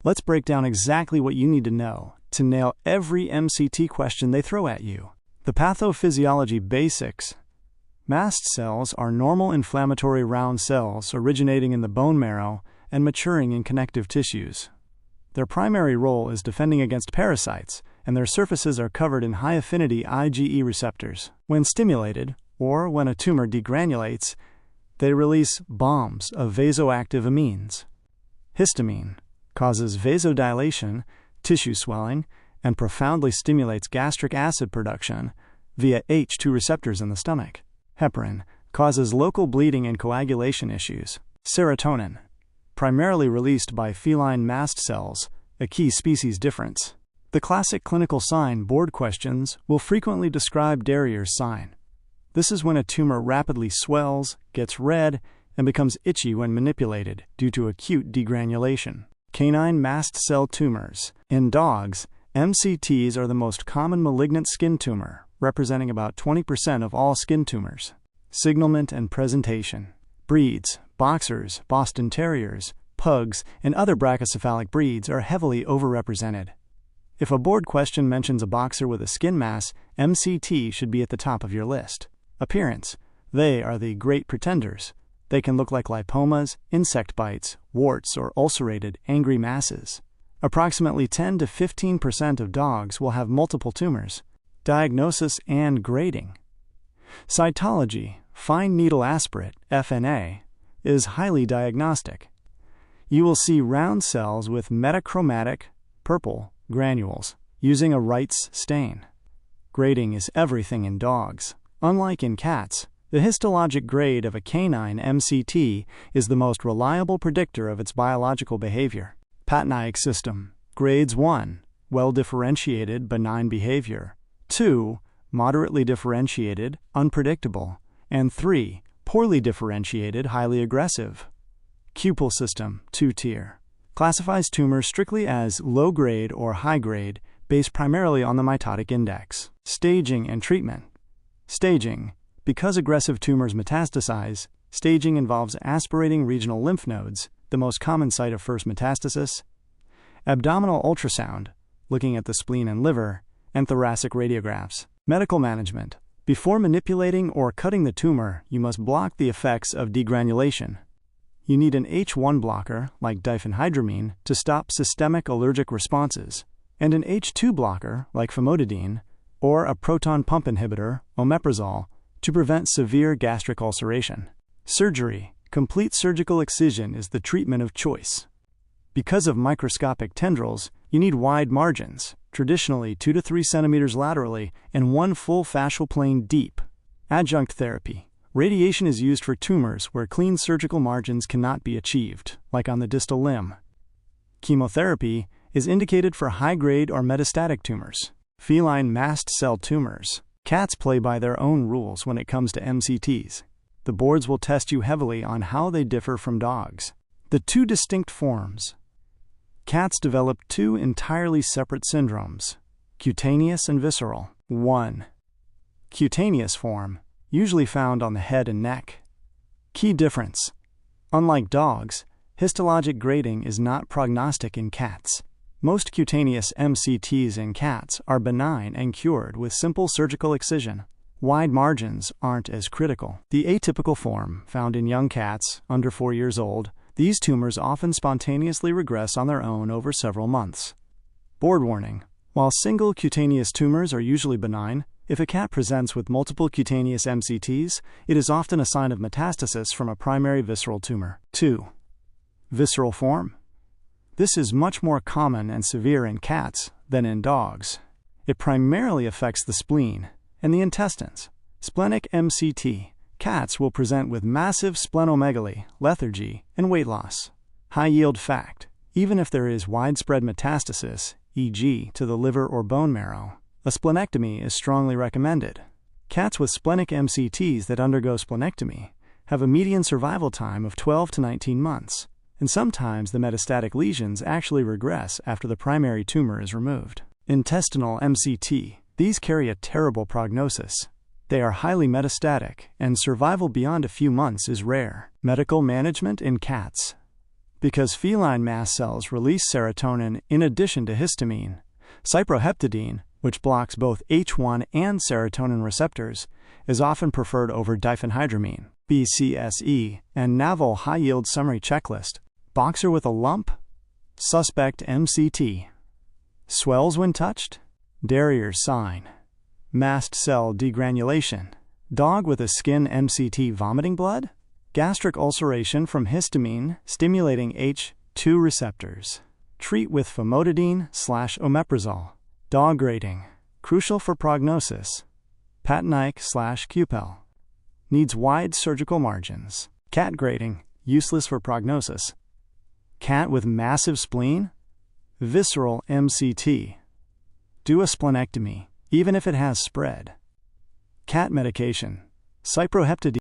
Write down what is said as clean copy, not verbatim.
Let's break down exactly what you need to know to nail every MCT question they throw at you. The pathophysiology basics. Mast cells are normal inflammatory round cells originating in the bone marrow and maturing in connective tissues. Their primary role is defending against parasites, and their surfaces are covered in high-affinity IgE receptors. When stimulated, or when a tumor degranulates, they release bombs of vasoactive amines. Histamine causes vasodilation, tissue swelling, and profoundly stimulates gastric acid production via H2 receptors in the stomach. Heparin causes local bleeding and coagulation issues. Serotonin, primarily released by feline mast cells, a key species difference. The classic clinical sign board questions will frequently describe Darier's sign. This is when a tumor rapidly swells, gets red, and becomes itchy when manipulated due to acute degranulation. Canine mast cell tumors. In dogs, MCTs are the most common malignant skin tumor, representing about 20% of all skin tumors. Signalment and presentation. Breeds, boxers, Boston Terriers, pugs, and other brachycephalic breeds are heavily overrepresented. If a board question mentions a boxer with a skin mass, MCT should be at the top of your list. Appearance. They are the great pretenders. They can look like lipomas, insect bites, warts, or ulcerated, angry masses. Approximately 10 to 15% of dogs will have multiple tumors. Diagnosis and grading. Cytology, fine needle aspirate, FNA, is highly diagnostic. You will see round cells with metachromatic, purple, granules, using a Wright's stain. Grading is everything in dogs. Unlike in cats, the histologic grade of a canine MCT is the most reliable predictor of its biological behavior. Patnaic system. Grades 1, well-differentiated, benign behavior. 2, moderately differentiated, unpredictable. And 3, poorly differentiated, highly aggressive. Cupal system, 2-tier. Classifies tumors strictly as low-grade or high-grade, based primarily on the mitotic index. Staging and treatment. Staging. Because aggressive tumors metastasize, staging involves aspirating regional lymph nodes, the most common site of first metastasis, abdominal ultrasound, looking at the spleen and liver, and thoracic radiographs. Medical management. Before manipulating or cutting the tumor, you must block the effects of degranulation. You need an H1 blocker, like diphenhydramine, to stop systemic allergic responses, and an H2 blocker, like famotidine, or a proton pump inhibitor, omeprazole, to prevent severe gastric ulceration. Surgery. Complete surgical excision is the treatment of choice. Because of microscopic tendrils, you need wide margins, traditionally 2 to 3 centimeters laterally and 1 full fascial plane deep. Adjunct therapy. Radiation is used for tumors where clean surgical margins cannot be achieved, like on the distal limb. Chemotherapy is indicated for high-grade or metastatic tumors. Feline mast cell tumors. Cats play by their own rules when it comes to MCTs. The boards will test you heavily on how they differ from dogs. The 2 distinct forms. Cats develop 2 entirely separate syndromes, cutaneous and visceral. 1. Cutaneous form, usually found on the head and neck. Key difference. Unlike dogs, histologic grading is not prognostic in cats. Most cutaneous MCTs in cats are benign and cured with simple surgical excision. Wide margins aren't as critical. The atypical form, found in young cats under 4 years old, these tumors often spontaneously regress on their own over several months. Board warning. While single cutaneous tumors are usually benign, if a cat presents with multiple cutaneous MCTs, it is often a sign of metastasis from a primary visceral tumor. 2. Visceral form. This is much more common and severe in cats than in dogs. It primarily affects the spleen and the intestines. Splenic MCT. Cats will present with massive splenomegaly, lethargy, and weight loss. High-yield fact. Even if there is widespread metastasis, e.g. to the liver or bone marrow, a splenectomy is strongly recommended. Cats with splenic MCTs that undergo splenectomy have a median survival time of 12 to 19 months, and sometimes the metastatic lesions actually regress after the primary tumor is removed. Intestinal MCT. These carry a terrible prognosis. They are highly metastatic, and survival beyond a few months is rare. Medical management in cats. Because feline mast cells release serotonin in addition to histamine. Cyproheptadine, which blocks both H1 and serotonin receptors, is often preferred over diphenhydramine. BCSE and Naval High-Yield Summary Checklist. Boxer with a lump? Suspect MCT. Swells when touched? Darier's sign. Mast cell degranulation. Dog with a skin MCT vomiting blood? Gastric ulceration from histamine stimulating H2 receptors. Treat with famotidine/omeprazole. Dog grading. Crucial for prognosis. Patnaik/Cupel. Needs wide surgical margins. Cat grading. Useless for prognosis. Cat with massive spleen? Visceral MCT. Do a splenectomy, even if it has spread. Cat medication. Cyproheptadine.